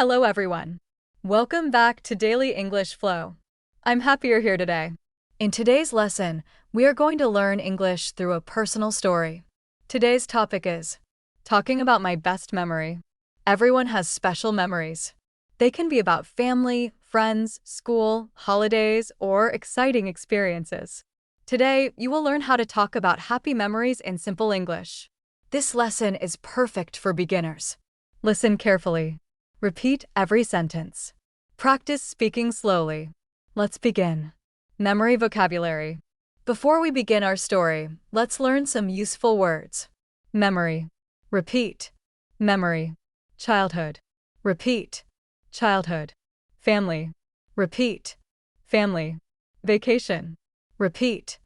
Hello everyone. Welcome back to Daily English Flow. I'm happy you're here today. In today's lesson, we are going to learn English through a personal story. Today's topic is talking about my best memory. Everyone has special memories. They can be about family, friends, school, holidays, or exciting experiences. Today, you will learn how to talk about happy memories in simple English. This lesson is perfect for beginners. Listen carefully. Repeat every sentence. Practice speaking slowly. Let's begin. Memory vocabulary. Before we begin our story, let's learn some useful words. Memory. Repeat. Memory. Childhood. Repeat. Childhood. Family. Repeat. Family. Vacation. Repeat.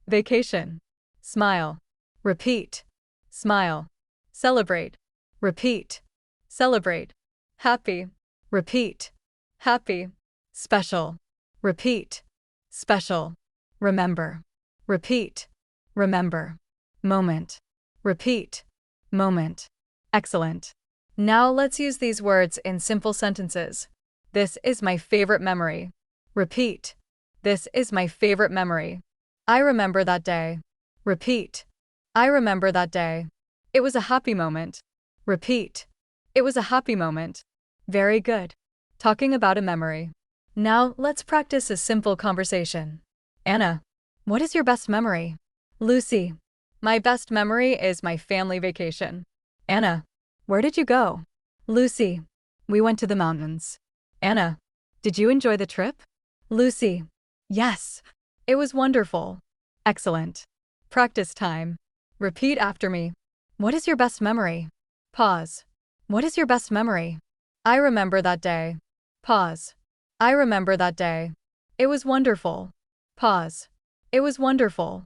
Vacation. Smile. Repeat. Smile. Celebrate. Repeat. Celebrate. Happy. Repeat. Happy. Special. Repeat. Special. Remember. Repeat. Remember. Moment. Repeat. Moment. Excellent. Now let's use these words in simple sentences. This is my favorite memory. Repeat. This is my favorite memory. I remember that day. Repeat. I remember that day. It was a happy moment. Repeat. It was a happy moment. Very good. Talking about a memory. Now let's practice a simple conversation. Anna, what is your best memory? Lucy, my best memory is my family vacation. Anna, where did you go? Lucy, we went to the mountains. Anna, did you enjoy the trip? Lucy, yes, it was wonderful. Excellent. Practice time. Repeat after me. What is your best memory? Pause. What is your best memory? I remember that day. Pause. I remember that day. It was wonderful. Pause. It was wonderful.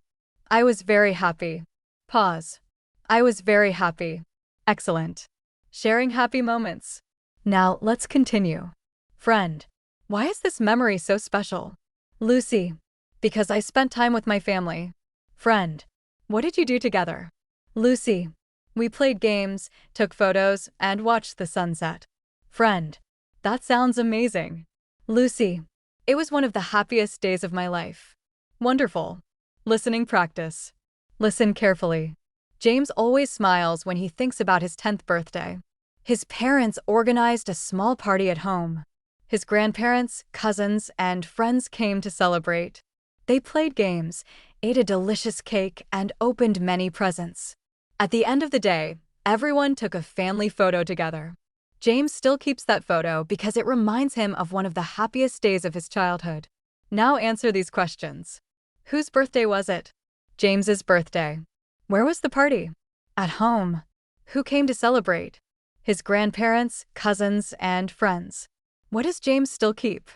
I was very happy. Pause. I was very happy. Excellent. Sharing happy moments. Now let's continue. Friend, why is this memory so special? Lucy, because I spent time with my family. Friend, what did you do together? Lucy, we played games, took photos, and watched the sunset. Friend, that sounds amazing. Lucy, it was one of the happiest days of my life. Wonderful. Listening practice. Listen carefully. James always smiles when he thinks about his 10th birthday. His parents organized a small party at home. His grandparents, cousins, and friends came to celebrate. They played games, ate a delicious cake, and opened many presents. At the end of the day, everyone took a family photo together. James still keeps that photo because it reminds him of one of the happiest days of his childhood. Now answer these questions. Whose birthday was it? James's birthday. Where was the party? At home. Who came to celebrate? His grandparents, cousins, and friends. What does James still keep?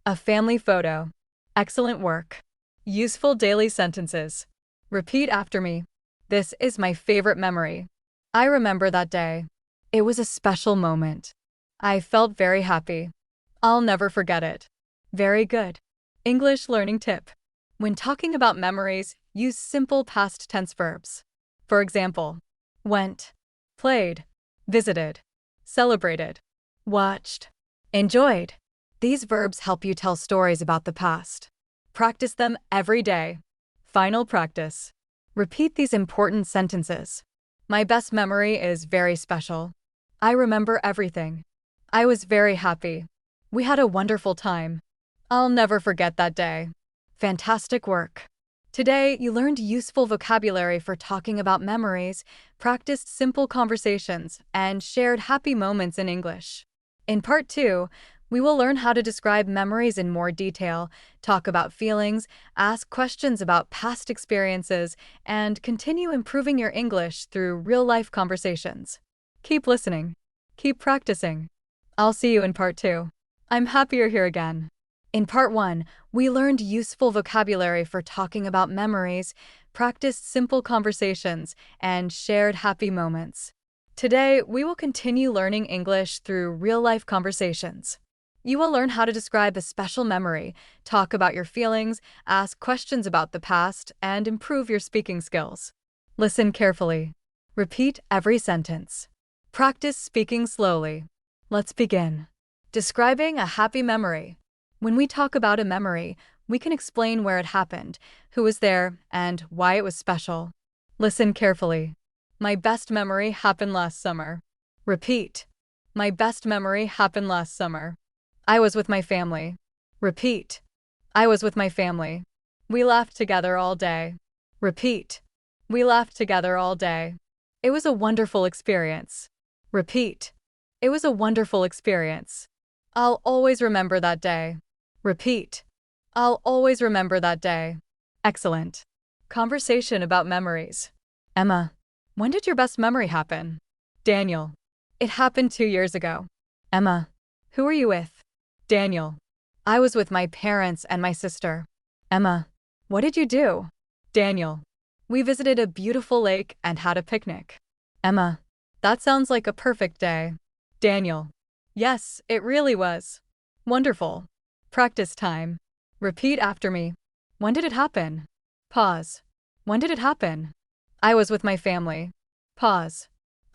A family photo. Excellent work. Useful daily sentences. Repeat after me. This is my favorite memory. I remember that day. It was a special moment. I felt very happy. I'll never forget it. Very good. English learning tip. When talking about memories, use simple past tense verbs. For example, went, played, visited, celebrated, watched, enjoyed. These verbs help you tell stories about the past. Practice them every day. Final practice. Repeat these important sentences. My best memory is very special. I remember everything. I was very happy. We had a wonderful time. I'll never forget that day. Fantastic work. Today, you learned useful vocabulary for talking about memories, practiced simple conversations, and shared happy moments in English. In Part 2, we will learn how to describe memories in more detail, talk about feelings, ask questions about past experiences, and continue improving your English through real-life conversations. Keep listening. Keep practicing. I'll see you in Part 2. I'm happy you're here again. In Part 1, we learned useful vocabulary for talking about memories, practiced simple conversations, and shared happy moments. Today, we will continue learning English through real-life conversations. You will learn how to describe a special memory, talk about your feelings, ask questions about the past, and improve your speaking skills. Listen carefully. Repeat every sentence. Practice speaking slowly. Let's begin. Describing a happy memory. When we talk about a memory, we can explain where it happened, who was there, and why it was special. Listen carefully. My best memory happened last summer. Repeat. My best memory happened last summer. I was with my family. Repeat. I was with my family. We laughed together all day. Repeat. We laughed together all day. It was a wonderful experience. Repeat. It was a wonderful experience. I'll always remember that day. Repeat. I'll always remember that day. Excellent. Conversation about memories. Emma, when did your best memory happen? Daniel. It happened 2 years ago. Emma, who were you with? Daniel. I was with my parents and my sister. Emma, what did you do? Daniel. We visited a beautiful lake and had a picnic. Emma, that sounds like a perfect day. Daniel. Yes, it really was. Wonderful. Practice time. Repeat after me. When did it happen? Pause. When did it happen? I was with my family. Pause.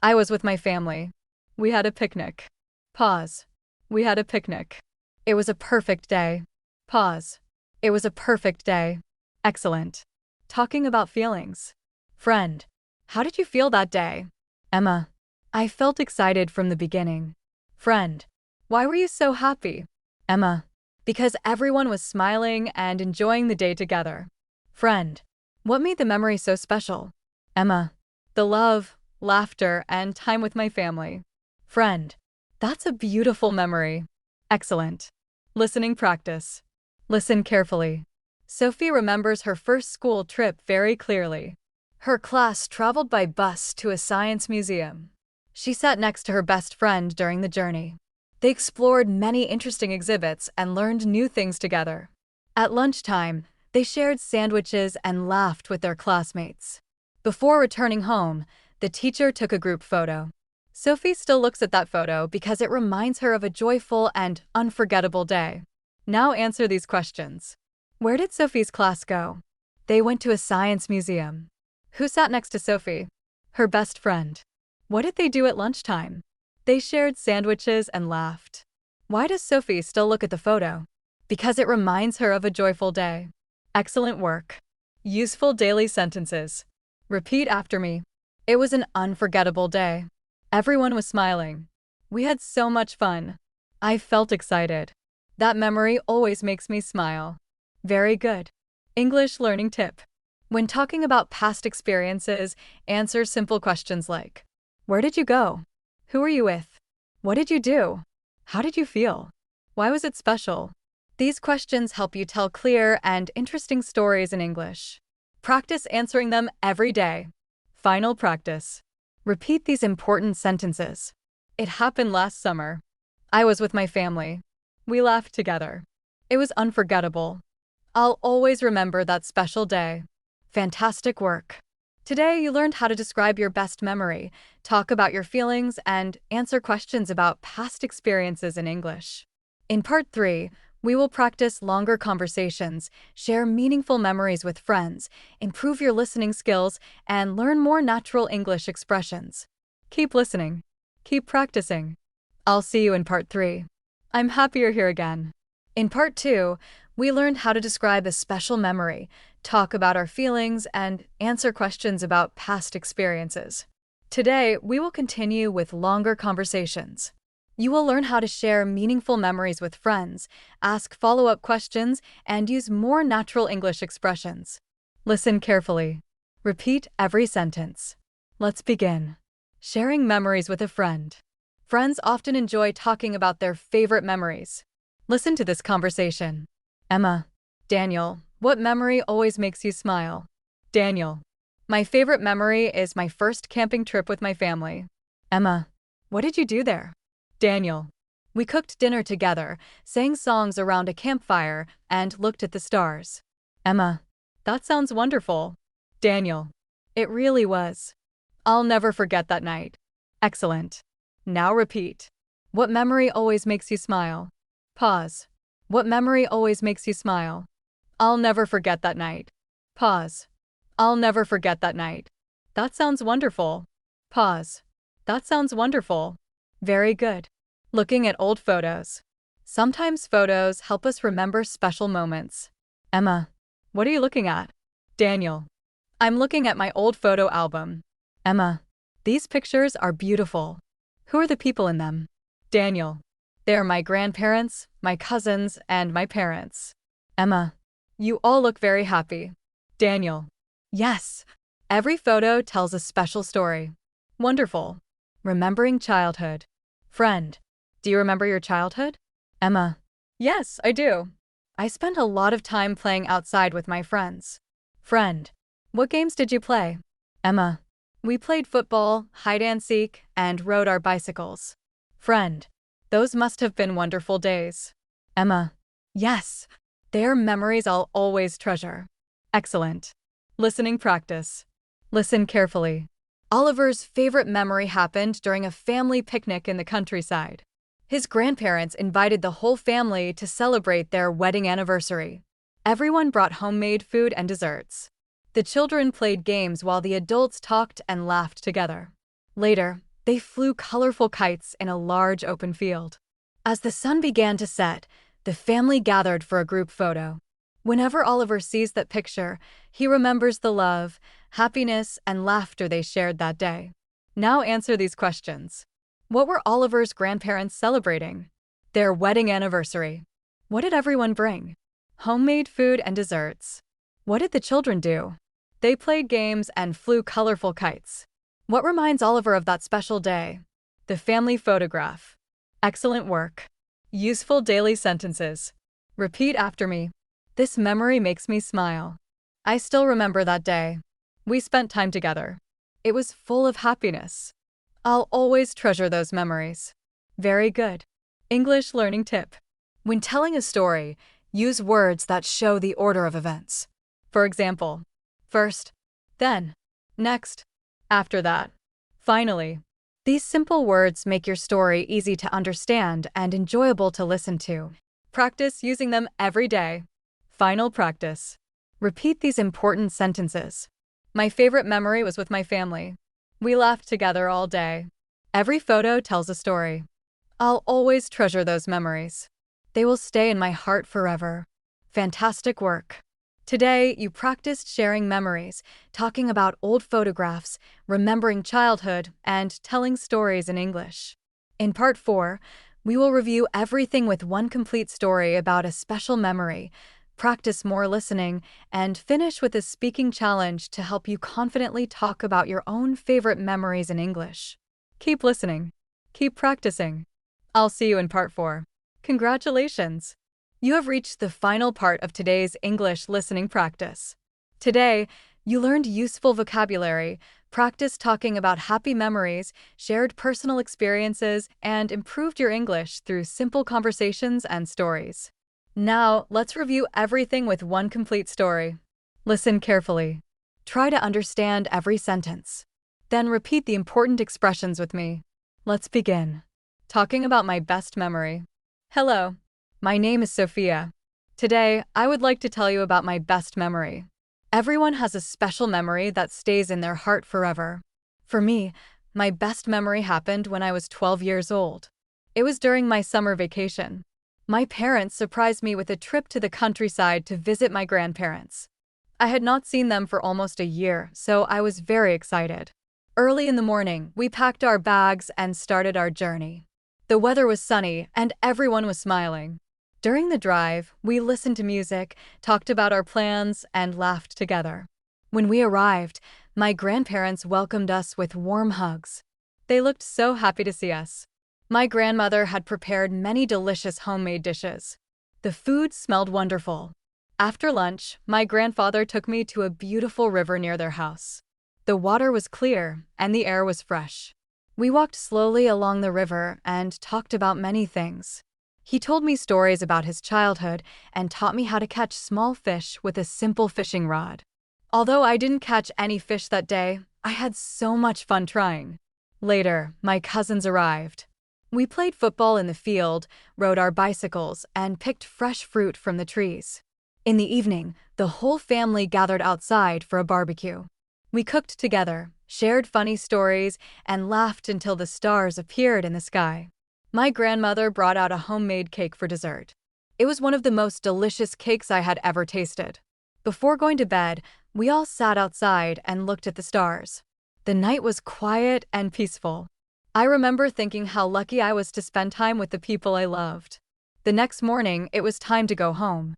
I was with my family. We had a picnic. Pause. We had a picnic. It was a perfect day. Pause. It was a perfect day. Excellent. Talking about feelings. Friend, how did you feel that day? Emma, I felt excited from the beginning. Friend, why were you so happy? Emma, because everyone was smiling and enjoying the day together. Friend, what made the memory so special? Emma, the love, laughter, and time with my family. Friend, that's a beautiful memory. Excellent. Listening practice. Listen carefully. Sophie remembers her first school trip very clearly. Her class traveled by bus to a science museum. She sat next to her best friend during the journey. They explored many interesting exhibits and learned new things together. At lunchtime, they shared sandwiches and laughed with their classmates. Before returning home, the teacher took a group photo. Sophie still looks at that photo because it reminds her of a joyful and unforgettable day. Now answer these questions. Where did Sophie's class go? They went to a science museum. Who sat next to Sophie? Her best friend. What did they do at lunchtime? They shared sandwiches and laughed. Why does Sophie still look at the photo? Because it reminds her of a joyful day. Excellent work. Useful daily sentences. Repeat after me. It was an unforgettable day. Everyone was smiling. We had so much fun. I felt excited. That memory always makes me smile. Very good. English learning tip. When talking about past experiences, answer simple questions like, where did you go? Who were you with? What did you do? How did you feel? Why was it special? These questions help you tell clear and interesting stories in English. Practice answering them every day. Final practice. Repeat these important sentences. It happened last summer. I was with my family. We laughed together. It was unforgettable. I'll always remember that special day. Fantastic work. Today you learned how to describe your best memory, talk about your feelings, and answer questions about past experiences in English. In Part 3, we will practice longer conversations, share meaningful memories with friends, improve your listening skills, and learn more natural English expressions. Keep listening. Keep practicing. I'll see you in Part 3. I'm happy you're here again. In Part 2, we learned how to describe a special memory, talk about our feelings, and answer questions about past experiences. Today, we will continue with longer conversations. You will learn how to share meaningful memories with friends, ask follow-up questions, and use more natural English expressions. Listen carefully. Repeat every sentence. Let's begin. Sharing memories with a friend. Friends often enjoy talking about their favorite memories. Listen to this conversation. Emma, Daniel, what memory always makes you smile? Daniel, my favorite memory is my first camping trip with my family. Emma, what did you do there? Daniel, we cooked dinner together, sang songs around a campfire, and looked at the stars. Emma, that sounds wonderful. Daniel, it really was. I'll never forget that night. Excellent. Now repeat. What memory always makes you smile? Pause. What memory always makes you smile? I'll never forget that night. Pause. I'll never forget that night. That sounds wonderful. Pause. That sounds wonderful. Very good. Looking at old photos. Sometimes photos help us remember special moments. Emma, what are you looking at? Daniel, I'm looking at my old photo album. Emma, these pictures are beautiful. Who are the people in them? Daniel, they are my grandparents, my cousins, and my parents. Emma, you all look very happy. Daniel, yes, every photo tells a special story. Wonderful. Remembering childhood. Friend, do you remember your childhood? Emma, yes, I do. I spent a lot of time playing outside with my friends. Friend, what games did you play? Emma, we played football, hide and seek, and rode our bicycles. Friend, those must have been wonderful days. Emma, yes, they are memories I'll always treasure. Excellent. Listening practice. Listen carefully. Oliver's favorite memory happened during a family picnic in the countryside. His grandparents invited the whole family to celebrate their wedding anniversary. Everyone brought homemade food and desserts. The children played games while the adults talked and laughed together. Later, they flew colorful kites in a large open field. As the sun began to set, the family gathered for a group photo. Whenever Oliver sees that picture, he remembers the love, happiness, and laughter they shared that day. Now answer these questions. What were Oliver's grandparents celebrating? Their wedding anniversary. What did everyone bring? Homemade food and desserts. What did the children do? They played games and flew colorful kites. What reminds Oliver of that special day? The family photograph. Excellent work. Useful daily sentences. Repeat after me. This memory makes me smile. I still remember that day. We spent time together. It was full of happiness. I'll always treasure those memories. Very good. English learning tip. When telling a story, use words that show the order of events. For example, first, then, next, after that, finally. These simple words make your story easy to understand and enjoyable to listen to. Practice using them every day. Final practice. Repeat these important sentences. My favorite memory was with my family. We laughed together all day. Every photo tells a story. I'll always treasure those memories. They will stay in my heart forever. Fantastic work. Today, you practiced sharing memories, talking about old photographs, remembering childhood, and telling stories in English. In Part 4, we will review everything with one complete story about a special memory, practice more listening, and finish with a speaking challenge to help you confidently talk about your own favorite memories in English. Keep listening. Keep practicing. I'll see you in Part 4. Congratulations! You have reached the final part of today's English listening practice. Today, you learned useful vocabulary, practiced talking about happy memories, shared personal experiences, and improved your English through simple conversations and stories. Now, let's review everything with one complete story. Listen carefully. Try to understand every sentence. Then repeat the important expressions with me. Let's begin. Talking about my best memory. Hello, my name is Sophia. Today, I would like to tell you about my best memory. Everyone has a special memory that stays in their heart forever. For me, my best memory happened when I was 12 years old. It was during my summer vacation. My parents surprised me with a trip to the countryside to visit my grandparents. I had not seen them for almost a year, so I was very excited. Early in the morning, we packed our bags and started our journey. The weather was sunny and everyone was smiling. During the drive, we listened to music, talked about our plans, and laughed together. When we arrived, my grandparents welcomed us with warm hugs. They looked so happy to see us. My grandmother had prepared many delicious homemade dishes. The food smelled wonderful. After lunch, my grandfather took me to a beautiful river near their house. The water was clear and the air was fresh. We walked slowly along the river and talked about many things. He told me stories about his childhood and taught me how to catch small fish with a simple fishing rod. Although I didn't catch any fish that day, I had so much fun trying. Later, my cousins arrived. We played football in the field, rode our bicycles, and picked fresh fruit from the trees. In the evening, the whole family gathered outside for a barbecue. We cooked together, shared funny stories, and laughed until the stars appeared in the sky. My grandmother brought out a homemade cake for dessert. It was one of the most delicious cakes I had ever tasted. Before going to bed, we all sat outside and looked at the stars. The night was quiet and peaceful. I remember thinking how lucky I was to spend time with the people I loved. The next morning, it was time to go home.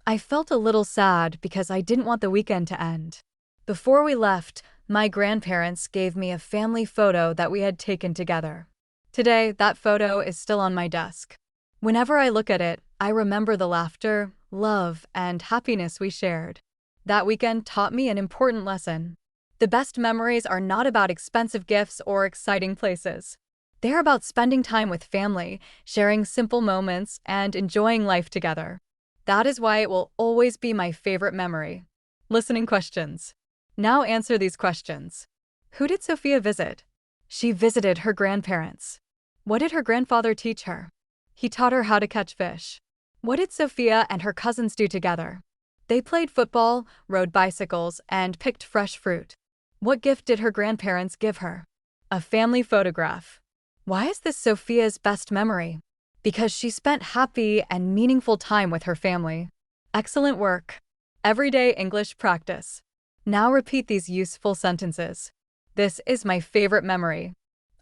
I felt a little sad because I didn't want the weekend to end. Before we left, my grandparents gave me a family photo that we had taken together. Today, that photo is still on my desk. Whenever I look at it, I remember the laughter, love, and happiness we shared. That weekend taught me an important lesson. The best memories are not about expensive gifts or exciting places. They're about spending time with family, sharing simple moments, and enjoying life together. That is why it will always be my favorite memory. Listening questions. Now answer these questions. Who did Sophia visit? She visited her grandparents. What did her grandfather teach her? He taught her how to catch fish. What did Sophia and her cousins do together? They played football, rode bicycles, and picked fresh fruit. What gift did her grandparents give her? A family photograph. Why is this Sophia's best memory? Because she spent happy and meaningful time with her family. Excellent work. Everyday English practice. Now repeat these useful sentences. This is my favorite memory.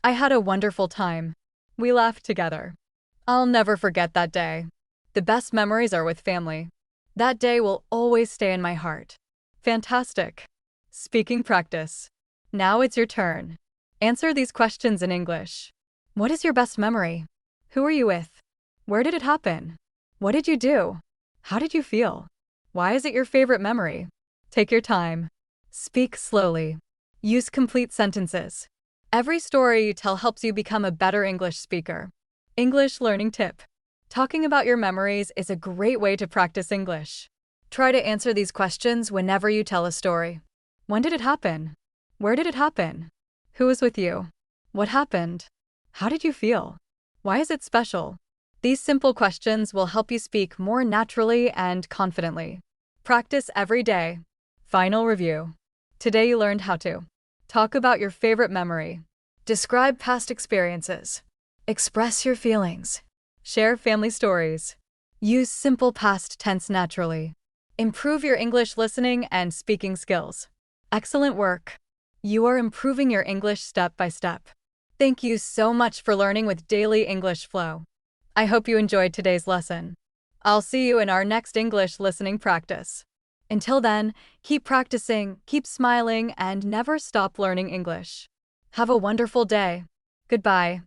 I had a wonderful time. We laughed together. I'll never forget that day. The best memories are with family. That day will always stay in my heart. Fantastic. Speaking practice. Now it's your turn. Answer these questions in English. What is your best memory? Who were you with? Where did it happen? What did you do? How did you feel? Why is it your favorite memory? Take your time. Speak slowly. Use complete sentences. Every story you tell helps you become a better English speaker. English learning tip. Talking about your memories is a great way to practice English. Try to answer these questions whenever you tell a story. When did it happen? Where did it happen? Who was with you? What happened? How did you feel? Why is it special? These simple questions will help you speak more naturally and confidently. Practice every day. Final review. Today you learned how to talk about your favorite memory, describe past experiences, express your feelings, share family stories, use simple past tense naturally, improve your English listening and speaking skills. Excellent work. You are improving your English step by step. Thank you so much for learning with Daily English Flow. I hope you enjoyed today's lesson. I'll see you in our next English listening practice. Until then, keep practicing, keep smiling, and never stop learning English. Have a wonderful day. Goodbye.